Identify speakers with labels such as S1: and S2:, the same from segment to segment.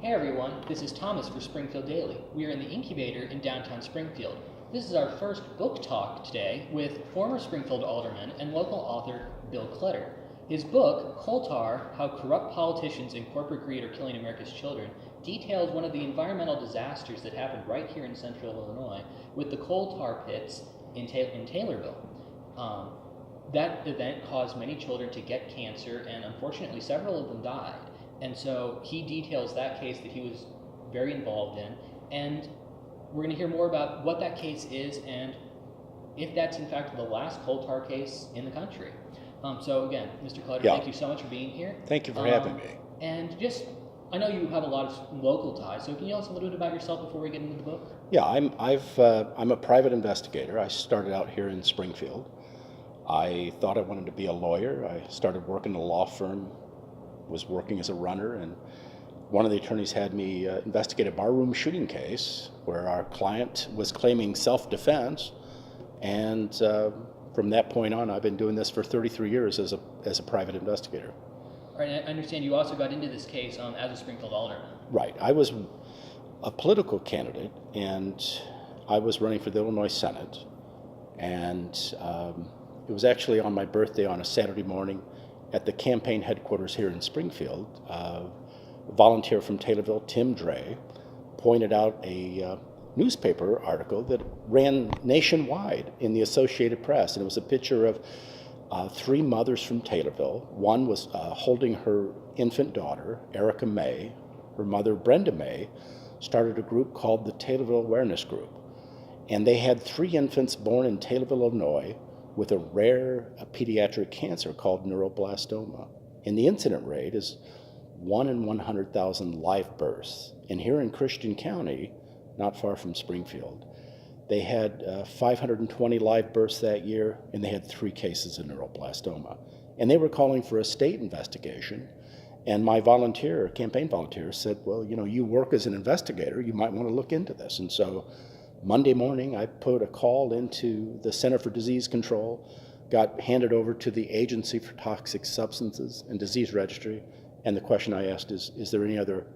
S1: Hey everyone, this is Thomas for Springfield Daily. We are in the incubator in downtown Springfield. This is our first book talk today with former Springfield alderman and local author Bill Clutter. His book, Coal Tar: How Corrupt Politicians and Corporate Greed Are Killing America's Children, details one of the environmental disasters that happened right here in central Illinois with the coal tar pits in Taylorville. That event caused many children to get cancer, and unfortunately several of them died. And so he details that case that he was very involved in, and we're going to hear more about what that case is and if that's in fact the last coal tar case in the country. So again, Mr. Clutter, Thank you so much for being here.
S2: Thank you for having me.
S1: And I know you have a lot of local ties, so can you tell us a little bit about yourself before we get into the book?
S2: Yeah, I'm a private investigator. I started out here in Springfield. I thought I wanted to be a lawyer. I started working in a law firm, was working as a runner, and one of the attorneys had me investigate a barroom shooting case where our client was claiming self-defense, and from that point on, I've been doing this for 33 years as a private investigator.
S1: All right, and I understand you also got into this case as a Springfield alderman.
S2: Right. I was a political candidate, and I was running for the Illinois Senate, and it was actually on my birthday on a Saturday morning at the campaign headquarters here in Springfield. A volunteer from Taylorville, Tim Dre, pointed out a newspaper article that ran nationwide in the Associated Press, and it was a picture of three mothers from Taylorville. One was holding her infant daughter, Erica May. Her mother, Brenda May, started a group called the Taylorville Awareness Group, and they had three infants born in Taylorville, Illinois, with a rare pediatric cancer called neuroblastoma. And the incident rate is 1 in 100,000 live births. And here in Christian County, not far from Springfield, they had 520 live births that year, and they had 3 cases of neuroblastoma. And they were calling for a state investigation. And my campaign volunteer said, well, you work as an investigator, you might want to look into this. And so Monday morning, I put a call into the Center for Disease Control, got handed over to the Agency for Toxic Substances and Disease Registry, and the question I asked is there any other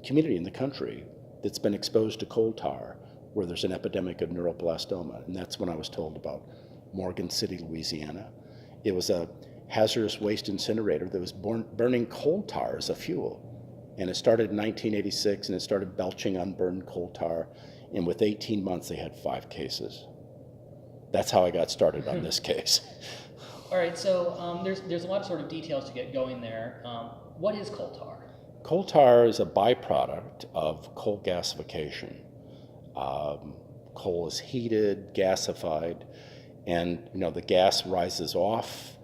S2: community in the country that's been exposed to coal tar where there's an epidemic of neuroblastoma? And that's when I was told about Morgan City, Louisiana. It was a hazardous waste incinerator that was burning coal tar as a fuel. And it started in 1986, and it started belching unburned coal tar. And with 18 months, they had 5 cases. That's how I got started on this case.
S1: All right, so there's a lot of sort of details to get going there. What is coal tar?
S2: Coal tar is a byproduct of coal gasification. Coal is heated, gasified, and the gas rises off,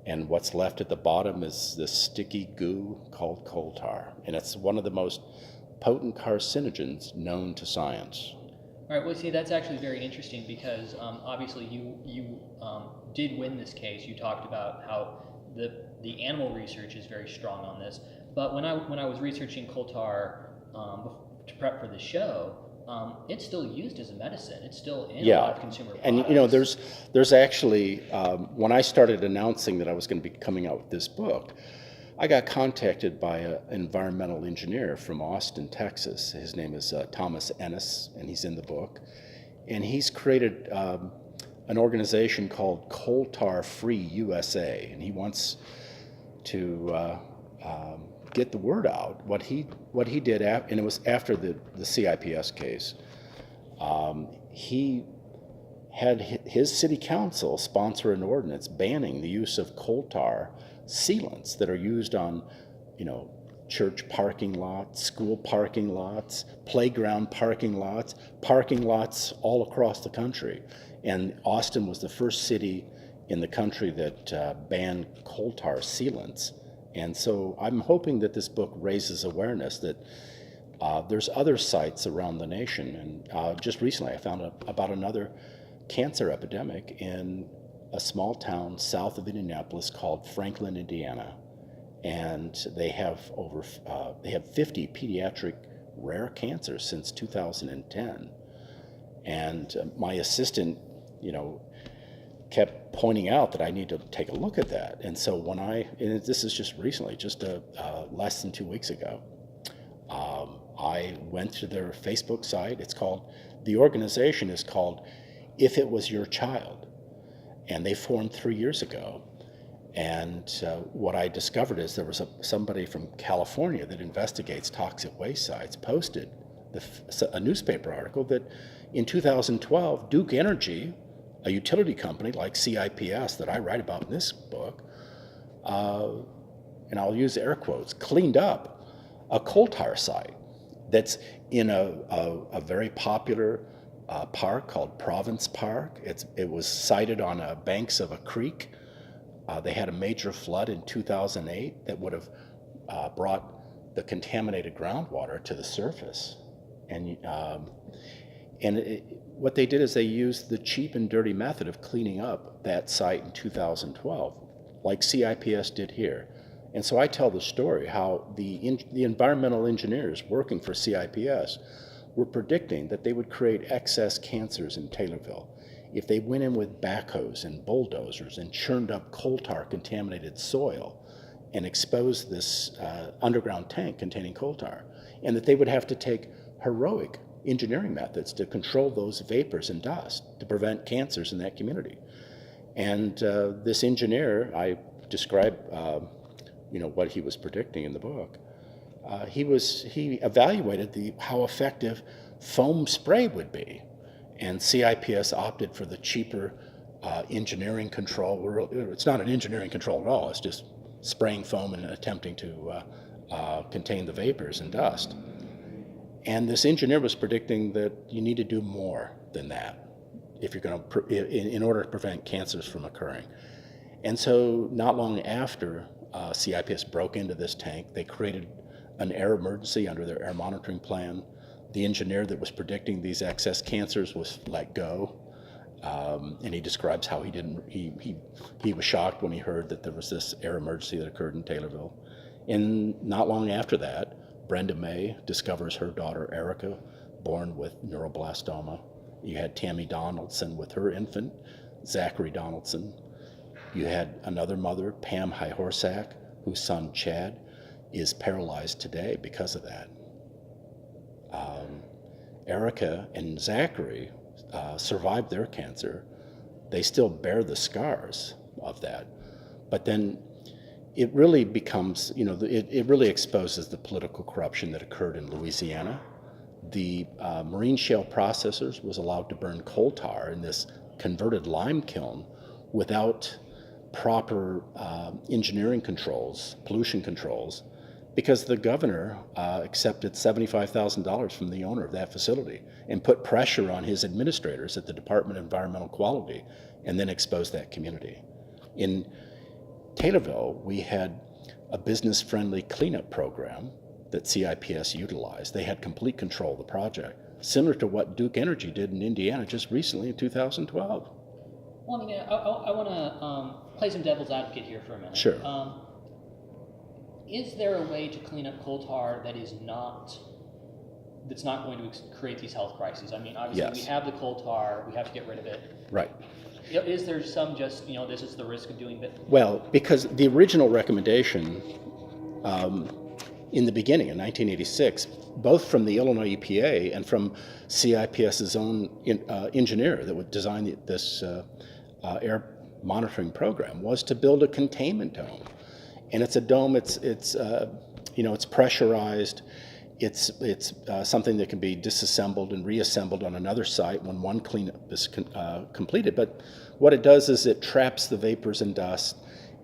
S2: and what's left at the bottom is this sticky goo called coal tar. And it's one of the most potent carcinogens known to science.
S1: All right, well, see, that's actually very interesting because obviously you did win this case. You talked about how the animal research is very strong on this. But when I was researching coal tar to prep for the show, it's still used as a medicine. It's still in a lot of consumer products.
S2: And there's actually when I started announcing that I was going to be coming out with this book, I got contacted by an environmental engineer from Austin, Texas. His name is Thomas Ennis, and he's in the book. And he's created an organization called Coal Tar Free USA, and he wants to get the word out. What he did, and it was after the CIPS case, he had his city council sponsor an ordinance banning the use of coal tar sealants that are used on, church parking lots, school parking lots, playground parking lots all across the country. And Austin was the first city in the country that banned coal tar sealants. And so I'm hoping that this book raises awareness that there's other sites around the nation. And just recently I found about another cancer epidemic in a small town south of Indianapolis called Franklin, Indiana, and they have 50 pediatric rare cancers since 2010. And my assistant, kept pointing out that I need to take a look at that. And so and this is just recently, just less than 2 weeks ago, I went to their Facebook site. The organization is called If It Was Your Child, and they formed 3 years ago. And what I discovered is there was somebody from California that investigates toxic waste sites posted a newspaper article that in 2012, Duke Energy, a utility company like CIPS that I write about in this book, and I'll use air quotes, cleaned up a coal tar site that's in a very popular park called Province Park. It was sited on banks of a creek. They had a major flood in 2008 that would have brought the contaminated groundwater to the surface. What they did is they used the cheap and dirty method of cleaning up that site in 2012, like CIPS did here. And so I tell the story how the environmental engineers working for CIPS were predicting that they would create excess cancers in Taylorville if they went in with backhoes and bulldozers and churned up coal tar contaminated soil and exposed this underground tank containing coal tar, and that they would have to take heroic engineering methods to control those vapors and dust to prevent cancers in that community. And this engineer, I describe what he was predicting in the book. He evaluated how effective foam spray would be, and CIPS opted for the cheaper engineering control. It's not an engineering control at all. It's just spraying foam and attempting to contain the vapors and dust. And this engineer was predicting that you need to do more than that if you're going to, in order to prevent cancers from occurring. And so, not long after CIPS broke into this tank, they created an air emergency under their air monitoring plan. The engineer that was predicting these excess cancers was let go, and he describes how he was shocked when he heard that there was this air emergency that occurred in Taylorville. And not long after that, Brenda May discovers her daughter Erica, born with neuroblastoma. You had Tammy Donaldson with her infant, Zachary Donaldson. You had another mother, Pam Hihorsack, whose son Chad is paralyzed today because of that. Erica and Zachary survived their cancer. They still bear the scars of that. But then it really becomes, it really exposes the political corruption that occurred in Louisiana. The marine shale processors was allowed to burn coal tar in this converted lime kiln without proper engineering controls, pollution controls, because the governor accepted $75,000 from the owner of that facility and put pressure on his administrators at the Department of Environmental Quality and then exposed that community. In Taylorville, we had a business-friendly cleanup program that CIPS utilized. They had complete control of the project, similar to what Duke Energy did in Indiana just recently in 2012.
S1: Well, I mean, I want to play some devil's advocate here for a minute.
S2: Sure.
S1: Is there a way to clean up coal tar that's not going to create these health crises? I mean, obviously,
S2: Yes.
S1: We have the coal tar, we have to get rid of it.
S2: Right.
S1: Is there some just, this is the risk of doing that?
S2: Well, because the original recommendation in the beginning, in 1986, both from the Illinois EPA and from CIPS's own engineer that would design this air monitoring program, was to build a containment dome. And it's a dome. It's pressurized. It's something that can be disassembled and reassembled on another site when one cleanup is completed. But what it does is it traps the vapors and dust,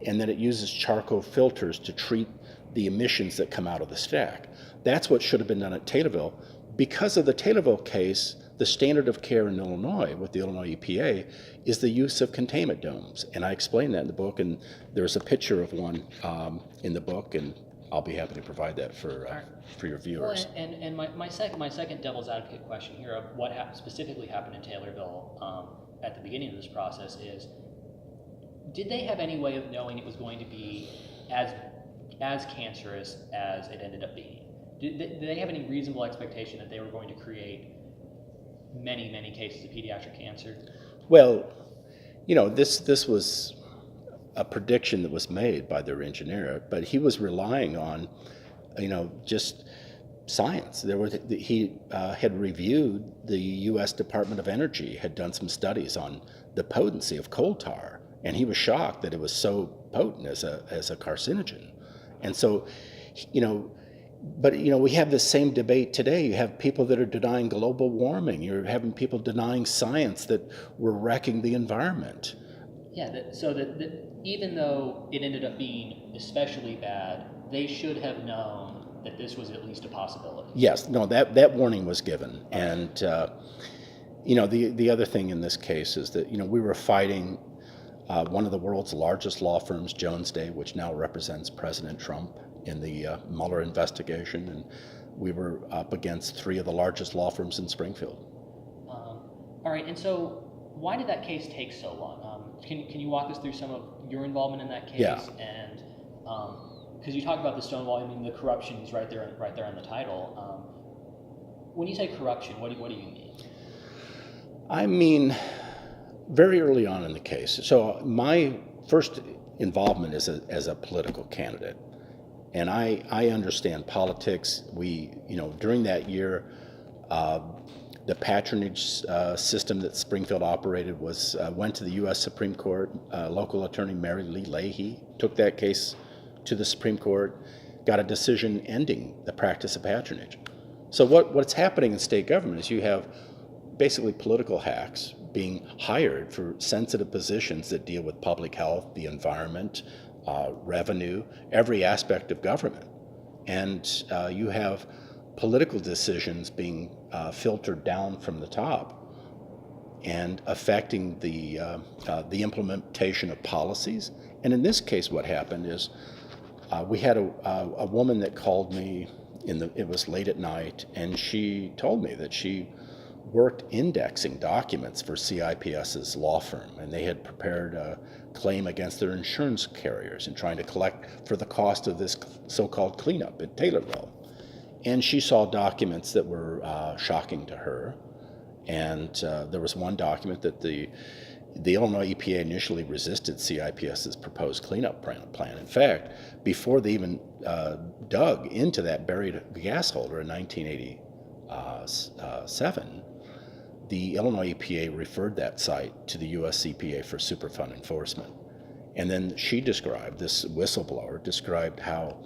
S2: and then it uses charcoal filters to treat the emissions that come out of the stack. That's what should have been done at Taylorville. Because of the Taylorville case, the standard of care in Illinois with the Illinois EPA is the use of containment domes. And I explain that in the book, and there's a picture of one in the book, and I'll be happy to provide that for your viewers.
S1: Well, and my second devil's advocate question here of what specifically happened in Taylorville at the beginning of this process is, did they have any way of knowing it was going to be as cancerous as it ended up being? Did they have any reasonable expectation that they were going to create many, many cases of pediatric cancer?
S2: Well, this was a prediction that was made by their engineer, but he was relying on, just science. He had reviewed the U.S. Department of Energy, had done some studies on the potency of coal tar, and he was shocked that it was so potent as a carcinogen. And so, but we have the same debate today. You have people that are denying global warming. You're having people denying science, that we're wrecking the environment.
S1: Yeah, so that even though it ended up being especially bad, they should have known that this was at least a possibility.
S2: Yes, no, that warning was given. And, the other thing in this case is that, we were fighting one of the world's largest law firms, Jones Day, which now represents President Trump in the Mueller investigation, and we were up against three of the largest law firms in Springfield.
S1: All right, and so why did that case take so long? Can you walk us through some of your involvement in that case?
S2: Yeah.
S1: And because you talk about the Stonewall, the corruption is right there in the title. When you say corruption, what do you mean?
S2: I mean, very early on in the case. So my first involvement is as a political candidate, and I understand politics. We, during that year, the patronage system that Springfield operated went to the U.S. Supreme Court. Local attorney Mary Lee Leahy took that case to the Supreme Court, got a decision ending the practice of patronage. So what's happening in state government is you have basically political hacks being hired for sensitive positions that deal with public health, the environment, revenue, every aspect of government. And you have political decisions being filtered down from the top and affecting the implementation of policies. And in this case, what happened is we had a woman that called me, it was late at night, and she told me that she worked indexing documents for CIPS's law firm, and they had prepared a claim against their insurance carriers and trying to collect for the cost of this so-called cleanup at Taylorville. And she saw documents that were shocking to her, and there was one document that the Illinois EPA initially resisted CIPS's proposed cleanup plan. In fact, before they even dug into that buried gas holder in 1987, the Illinois EPA referred that site to the US EPA for Superfund enforcement. And then this whistleblower described how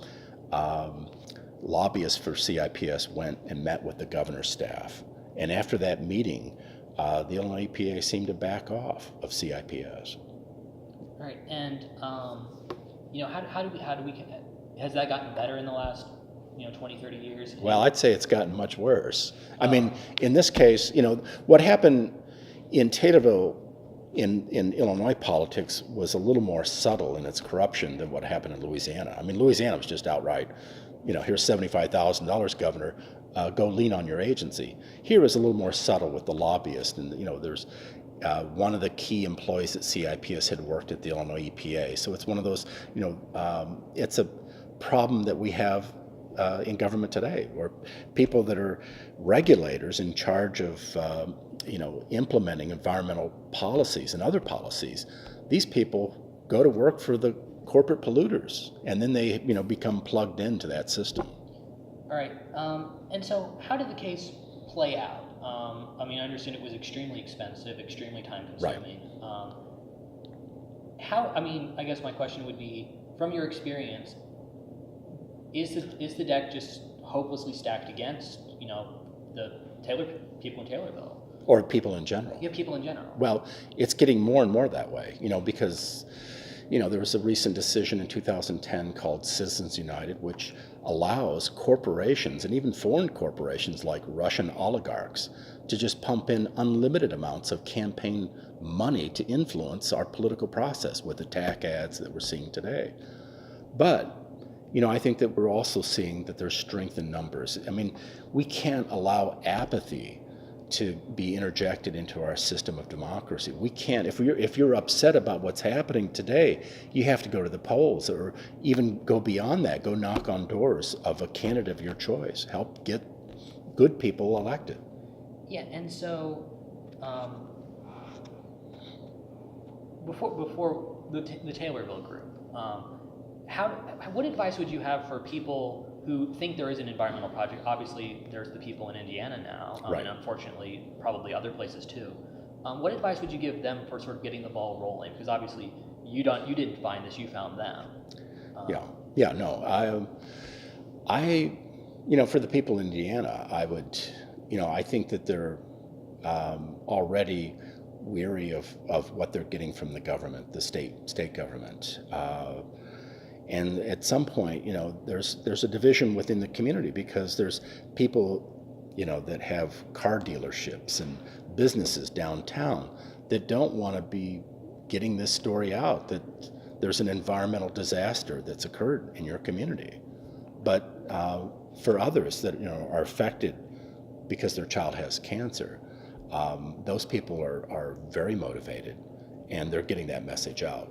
S2: lobbyists for CIPS went and met with the governor's staff. And after that meeting, the Illinois EPA seemed to back off of CIPS.
S1: Right, and how do we has that gotten better in the last 20, 30 years?
S2: Well, I'd say it's gotten much worse. I mean, in this case, what happened in Taylorville in Illinois politics was a little more subtle in its corruption than what happened in Louisiana. I mean, Louisiana was just outright, here's $75,000, governor, go lean on your agency. Here is a little more subtle with the lobbyist, and there's one of the key employees at CIPS had worked at the Illinois EPA. So it's one of those, it's a problem that we have in government today, where people that are regulators in charge of implementing environmental policies and other policies, these people go to work for the corporate polluters, and then they become plugged into that system.
S1: All right, and so how did the case play out? I understand it was extremely expensive, extremely time consuming.
S2: Right.
S1: I guess my question would be, from your experience, is the deck just hopelessly stacked against the people in Taylorville,
S2: or people in general?
S1: Yeah, people in general.
S2: Well, it's getting more and more that way, because there was a recent decision in 2010 called Citizens United, which allows corporations, and even foreign corporations like Russian oligarchs, to just pump in unlimited amounts of campaign money to influence our political process with attack ads that we're seeing today. But I think that we're also seeing that there's strength in numbers. We can't allow apathy to be interjected into our system of democracy. We can't. If you're upset about what's happening today, you have to go to the polls, or even go beyond that. Go knock on doors of a candidate of your choice. Help get good people elected.
S1: Yeah, and so before the Taylorville group, what advice would you have for people who think there is an environmental project. Obviously, there's the people in Indiana now,
S2: Right.
S1: and unfortunately, probably other places too. What advice would you give them for sort of getting the ball rolling? Because obviously, you didn't find this; you found them.
S2: I, for the people in Indiana, I would, I think that they're already weary of what they're getting from the government, the state government. And at some point, there's a division within the community because there's people, that have car dealerships and businesses downtown that don't want to be getting this story out that there's an environmental disaster that's occurred in your community. But for others that are affected because their child has cancer, those people are very motivated, and they're getting that message out.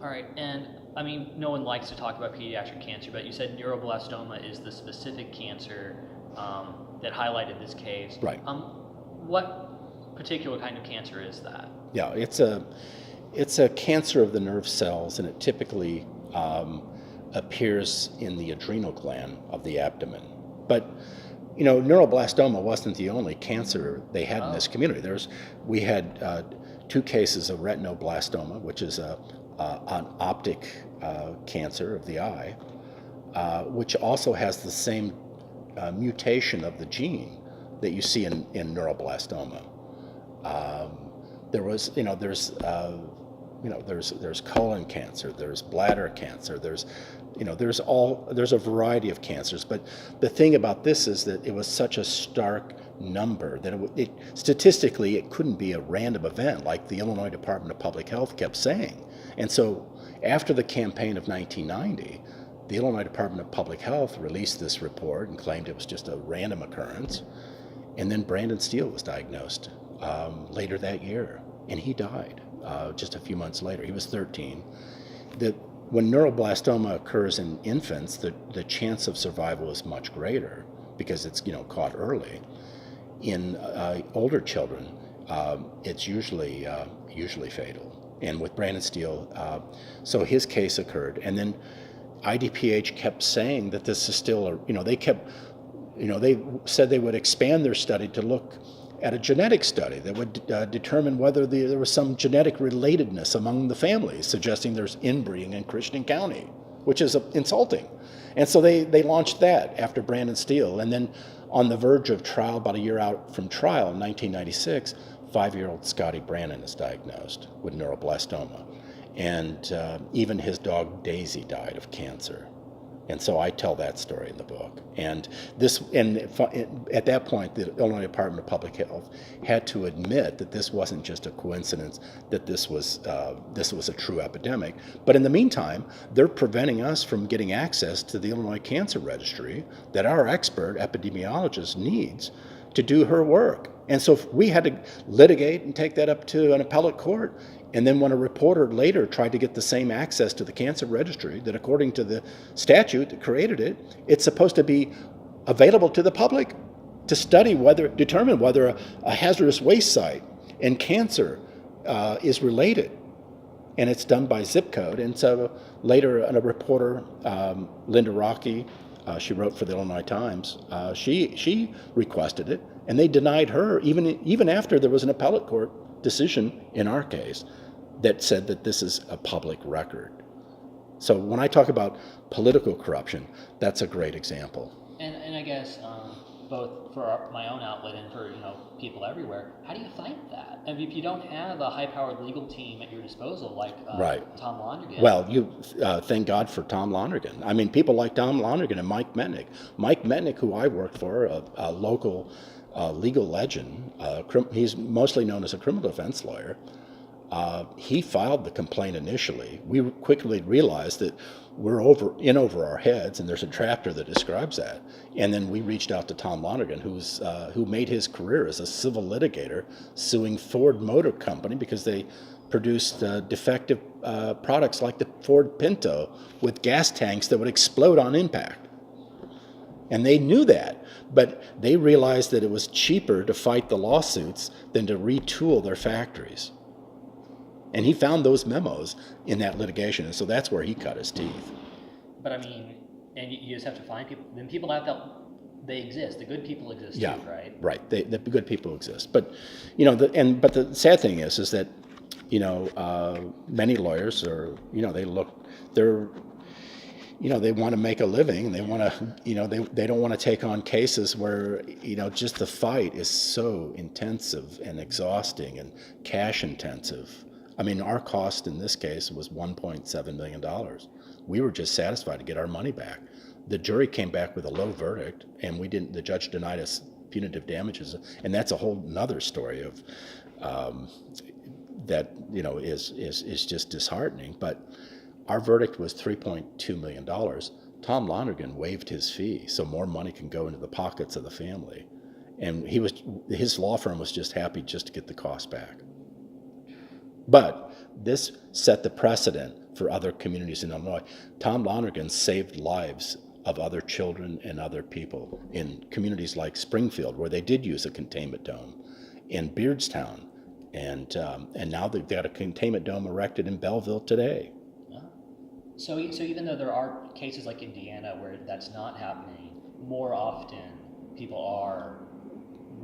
S1: All right, and I mean, no one likes to talk about pediatric cancer, but you said neuroblastoma is the specific cancer that highlighted this case.
S2: Right.
S1: What particular kind of cancer is that?
S2: Yeah, it's a cancer of the nerve cells, and it typically appears in the adrenal gland of the abdomen. But neuroblastoma wasn't the only cancer they had in this community. We had 2 cases of retinoblastoma, which is an optic cancer of the eye, which also has the same mutation of the gene that you see in neuroblastoma. There's colon cancer, there's bladder cancer, there's a variety of cancers. But the thing about this is that it was such a stark number that statistically it couldn't be a random event like the Illinois Department of Public Health kept saying. And so after the campaign of 1990, the Illinois Department of Public Health released this report and claimed it was just a random occurrence. And then Brandon Steele was diagnosed later that year, and he died just a few months later. He was 13. When neuroblastoma occurs in infants, the chance of survival is much greater because it's caught early. In older children, it's usually fatal. And with Brandon Steele, so his case occurred, and then IDPH kept saying that this is still they said they would expand their study to look at a genetic study that would determine whether there was some genetic relatedness among the families, suggesting there's inbreeding in Christian County, which is insulting. And so they launched that after Brandon Steele. And then on the verge of trial, about a year out from trial in 1996, 5-year-old Scotty Brannon is diagnosed with neuroblastoma. And even his dog Daisy died of cancer. And so I tell that story in the book. And at that point, the Illinois Department of Public Health had to admit that this wasn't just a coincidence, that this was a true epidemic. But in the meantime, they're preventing us from getting access to the Illinois Cancer Registry that our expert epidemiologist needs to do her work. And so we had to litigate and take that up to an appellate court. And then when a reporter later tried to get the same access to the cancer registry, that according to the statute that created it, it's supposed to be available to the public to determine whether a hazardous waste site and cancer is related. And it's done by zip code. And so later a reporter, Linda Rocky, she wrote for the Illinois Times, she requested it, and they denied her even after there was an appellate court decision in our case that said that this is a public record. So when I talk about political corruption, that's a great example.
S1: And I guess both for my own outlet and for people everywhere, how do you fight that? I mean, if you don't have a high-powered legal team at your disposal like Tom Lonergan.
S2: Well, you thank God for Tom Lonergan. I mean, people like Tom Lonergan and Mike Metnick. Mike Metnick, who I worked for, a local legal legend. He's mostly known as a criminal defense lawyer. He filed the complaint initially. We quickly realized that we're over our heads, and there's a chapter that describes that. And then we reached out to Tom Lonergan, who made his career as a civil litigator, suing Ford Motor Company because they produced defective products like the Ford Pinto with gas tanks that would explode on impact. And they knew that, but they realized that it was cheaper to fight the lawsuits than to retool their factories. And he found those memos in that litigation, and so that's where he cut his teeth.
S1: But I mean, And you just have to find people. Then people have that. They exist. The good people exist
S2: Yeah,
S1: too, right?
S2: right. The good people exist, but but the sad thing is that many lawyers are they want to make a living. They want to they don't want to take on cases where just the fight is so intensive and exhausting and cash intensive. I mean, our cost in this case was $1.7 million. We were just satisfied to get our money back. The jury came back with a low verdict, and the judge denied us punitive damages, and that's a whole nother story of that is just disheartening. But our verdict was $3.2 million. Tom Lonergan waived his fee so more money can go into the pockets of the family, and his law firm was just happy just to get the cost back. But this set the precedent for other communities in Illinois. Tom Lonergan saved lives of other children and other people in communities like Springfield, where they did use a containment dome, in Beardstown, and now they've got a containment dome erected in Belleville today.
S1: So even though there are cases like Indiana where that's not happening, more often people are...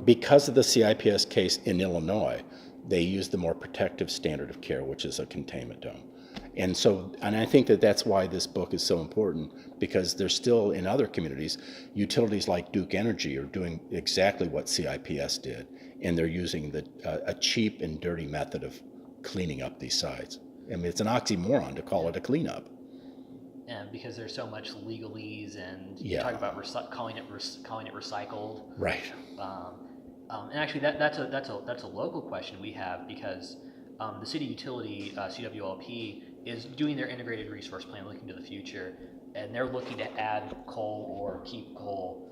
S2: Because of the CIPS case in Illinois, they use the more protective standard of care, which is a containment dome. And I think that's why this book is so important, because there's still, in other communities, utilities like Duke Energy are doing exactly what CIPS did, and they're using a cheap and dirty method of cleaning up these sites. I mean, it's an oxymoron to call it a cleanup.
S1: And because there's so much legalese, and you talk about calling it recycled.
S2: Right.
S1: And actually, that's a local question we have, because the city utility, CWLP, is doing their integrated resource plan, looking to the future, and they're looking to add coal or keep coal.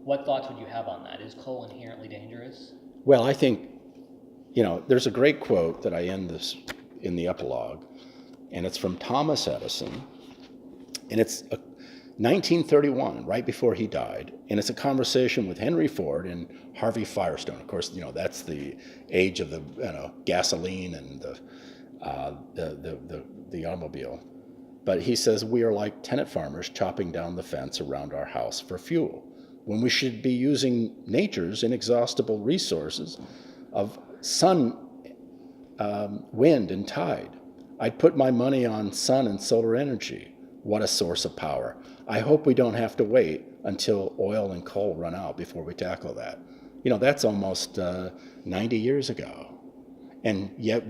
S1: What thoughts would you have on that? Is coal inherently dangerous?
S2: Well, I think, there's a great quote that I end this in the epilogue, and it's from Thomas Edison, and it's 1931, right before he died, and it's a conversation with Henry Ford and Harvey Firestone. Of course, that's the age of the gasoline and the automobile. But he says, we are like tenant farmers chopping down the fence around our house for fuel, when we should be using nature's inexhaustible resources of sun, wind, and tide. I'd put my money on sun and solar energy. What a source of power. I hope we don't have to wait until oil and coal run out before we tackle that. That's almost 90 years ago. And yet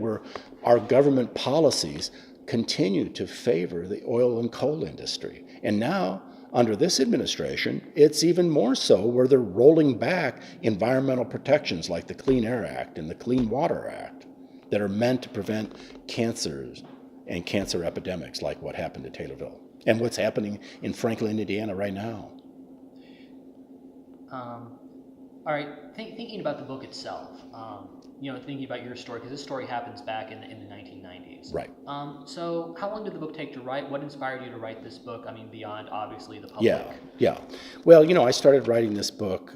S2: our government policies continue to favor the oil and coal industry. And now, under this administration, it's even more so, where they're rolling back environmental protections like the Clean Air Act and the Clean Water Act that are meant to prevent cancers and cancer epidemics like what happened to Taylorville and what's happening in Franklin, Indiana right now.
S1: All right, thinking about the book itself, thinking about your story, because this story happens back in the 1990s.
S2: Right.
S1: So how long did the book take to write? What inspired you to write this book? I mean, beyond, obviously, the public.
S2: Yeah. Well, I started writing this book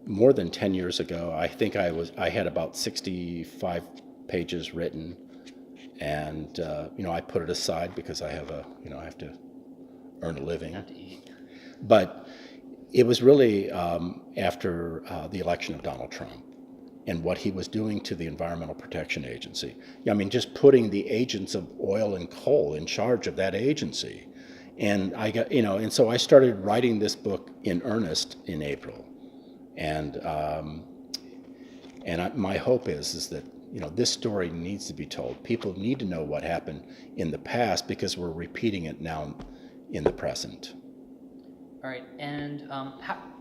S2: more than 10 years ago. I think I had about 65 pages written, and I put it aside because I have I have to earn a living.
S1: Have to eat.
S2: But it was really after the election of Donald Trump and what he was doing to the Environmental Protection Agency. I mean, just putting the agents of oil and coal in charge of that agency. And I got, and so I started writing this book in earnest in April. And my hope is that, this story needs to be told. People need to know what happened in the past, because we're repeating it now in the present.
S1: All right, and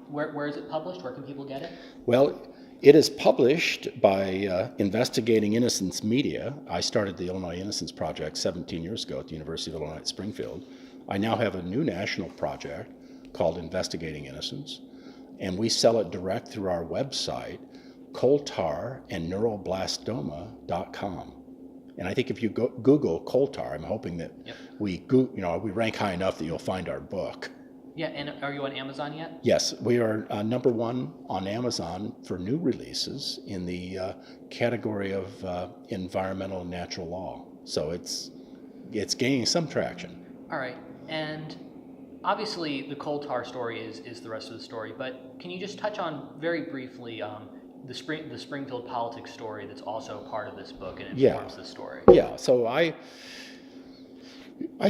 S1: where is it published? Where can people get it?
S2: Well, it is published by Investigating Innocence Media. I started the Illinois Innocence Project 17 years ago at the University of Illinois at Springfield. I now have a new national project called Investigating Innocence, and we sell it direct through our website, coal tar and neuroblastoma.com. And I think if you Google coal tar, I'm hoping that we rank high enough that you'll find our book.
S1: Yeah, and are you on Amazon yet?
S2: Yes, we are number one on Amazon for new releases in the category of environmental and natural law. So it's gaining some traction.
S1: All right, and obviously the coal tar story is the rest of the story, but can you just touch on very briefly the Springfield politics story that's also part of this book and informs the story?
S2: Yeah, so I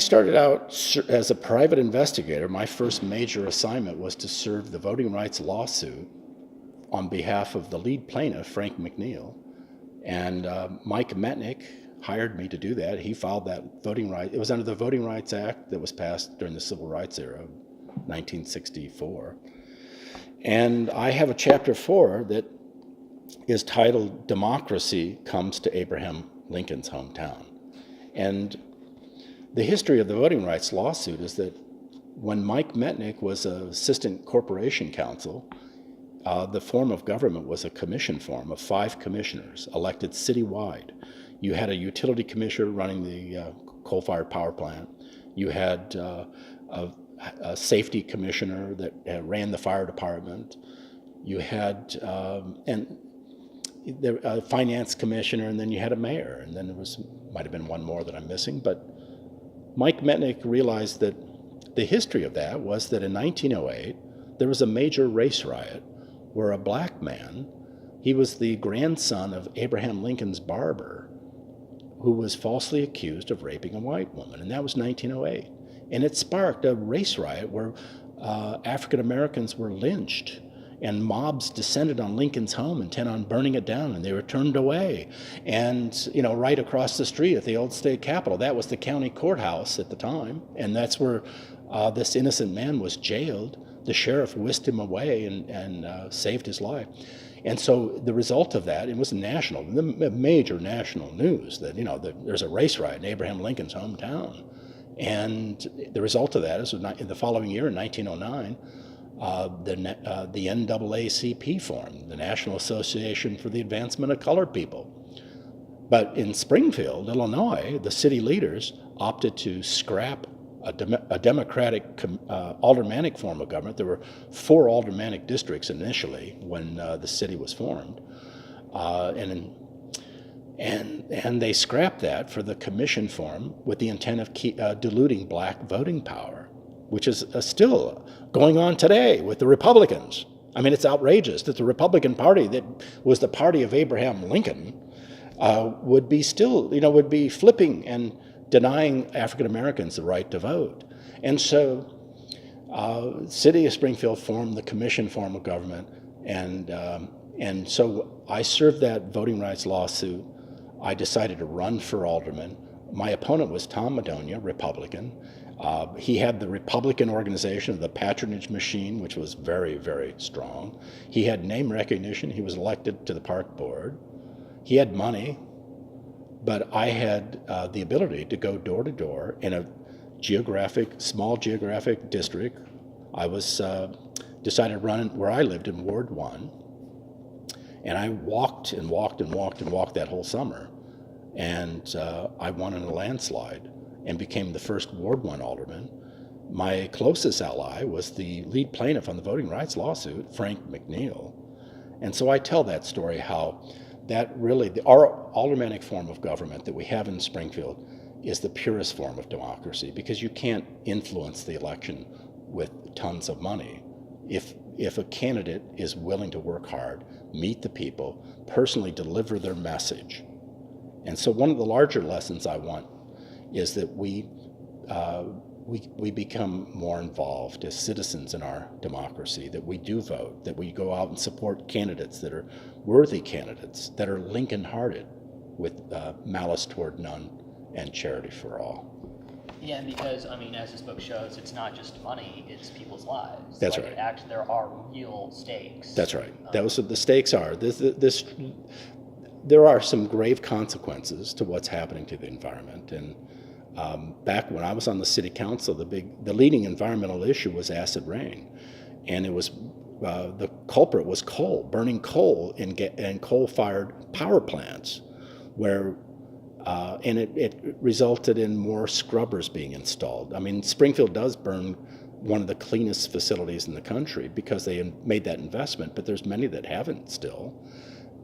S2: started out as a private investigator. My first major assignment was to serve the voting rights lawsuit on behalf of the lead plaintiff, Frank McNeil. And Mike Metnick hired me to do that. He filed that voting right. It was under the Voting Rights Act that was passed during the Civil Rights era, 1964. And I have a chapter 4 that is titled "Democracy Comes to Abraham Lincoln's Hometown." And the history of the voting rights lawsuit is that when Mike Metnick was assistant corporation counsel, the form of government was a commission form of 5 commissioners elected citywide. You had a utility commissioner running the coal-fired power plant. You had a safety commissioner that ran the fire department. You had a finance commissioner, and then you had a mayor, and then there might have been one more that I'm missing. But Mike Metnick realized that the history of that was that in 1908 there was a major race riot where a black man, he was the grandson of Abraham Lincoln's barber, who was falsely accused of raping a white woman, and that was 1908. And it sparked a race riot where African Americans were lynched, and mobs descended on Lincoln's home, intent on burning it down, and they were turned away. And right across the street at the old state capitol, that was the county courthouse at the time, and that's where this innocent man was jailed. The sheriff whisked him away and saved his life. And so the result of that, it was national, the major national news that, there's a race riot in Abraham Lincoln's hometown. And the result of that is in the following year, in 1909, the NAACP formed, the National Association for the Advancement of Colored People. But in Springfield, Illinois, the city leaders opted to scrap a democratic aldermanic form of government. There were 4 aldermanic districts initially when the city was formed, and they scrapped that for the commission form with the intent of diluting black voting power, which is still going on today with the Republicans. I mean, it's outrageous that the Republican Party, that was the party of Abraham Lincoln, would be flipping and denying African Americans the right to vote. And so city of Springfield formed the commission form of government, and so I served that voting rights lawsuit. I decided to run for alderman. My opponent was Tom Madonia, Republican. He had the Republican organization of the patronage machine, which was very, very strong. He had name recognition. He was elected to the park board. He had money. But I had the ability to go door to door in a small geographic district. I was decided to run where I lived in Ward 1. And I walked and walked and walked and walked that whole summer. And I won in a landslide and became the first Ward 1 alderman. My closest ally was the lead plaintiff on the voting rights lawsuit, Frank McNeil. And so I tell that story, how that really, our aldermanic form of government that we have in Springfield is the purest form of democracy, because you can't influence the election with tons of money. If a candidate is willing to work hard, meet the people, personally deliver their message. And so one of the larger lessons I want is that we become more involved as citizens in our democracy, that we do vote, that we go out and support candidates that are worthy candidates, that are Lincoln-hearted, with malice toward none and charity for all.
S1: Yeah, and because, as this book shows, it's not just money, it's people's lives.
S2: That's right.
S1: There are real stakes.
S2: That's right. That was what the stakes are. There are some grave consequences to what's happening to the environment. And back when I was on the city council, the leading environmental issue was acid rain. And it was, the culprit was coal, burning coal in coal-fired power plants, where and it resulted in more scrubbers being installed. Springfield does burn one of the cleanest facilities in the country because they made that investment, but there's many that haven't still.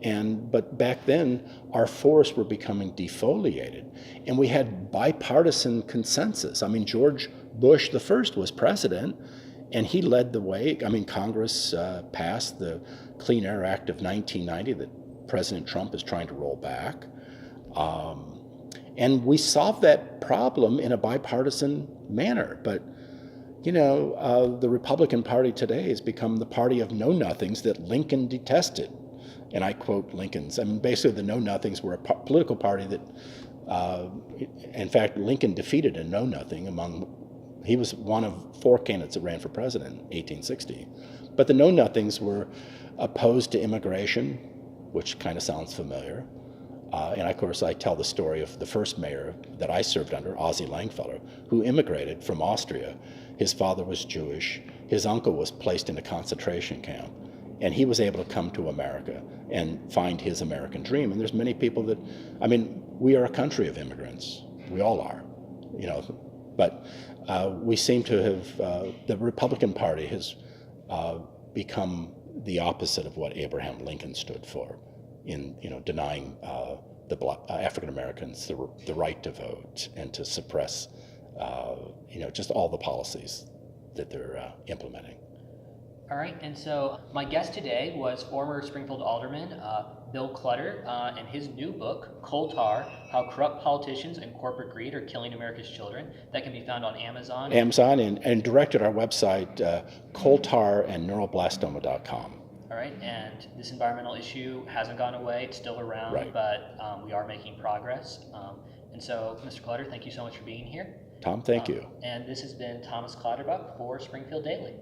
S2: But back then, our forests were becoming defoliated, and we had bipartisan consensus. I mean, George Bush the first was president, and he led the way. I mean, Congress passed the Clean Air Act of 1990 that President Trump is trying to roll back. And we solved that problem in a bipartisan manner. But, the Republican Party today has become the party of know-nothings that Lincoln detested. And I quote Lincoln's. I mean, basically, the know-nothings were a political party that, in fact, Lincoln defeated a know-nothing he was one of 4 candidates that ran for president in 1860. But the know-nothings were opposed to immigration, which kind of sounds familiar. And of course, I tell the story of the first mayor that I served under, Ozzie Langfeller, who immigrated from Austria. His father was Jewish. His uncle was placed in a concentration camp. And he was able to come to America and find his American dream. And there's many people that, we are a country of immigrants. We all are, But we seem to have, the Republican Party has become the opposite of what Abraham Lincoln stood for in, denying the African Americans the right to vote and to suppress, just all the policies that they're implementing.
S1: All right, and so my guest today was former Springfield alderman Bill Clutter and his new book, Coal Tar: How Corrupt Politicians and Corporate Greed Are Killing America's Children. That can be found on Amazon.
S2: And directed our website, coaltarandneuroblastoma.com.
S1: All right, and this environmental issue hasn't gone away. It's still around,
S2: right.
S1: But we are making progress. And so, Mr. Clutter, thank you so much for being here.
S2: Tom, thank you.
S1: And this has been Thomas Clatterbuck for Springfield Daily.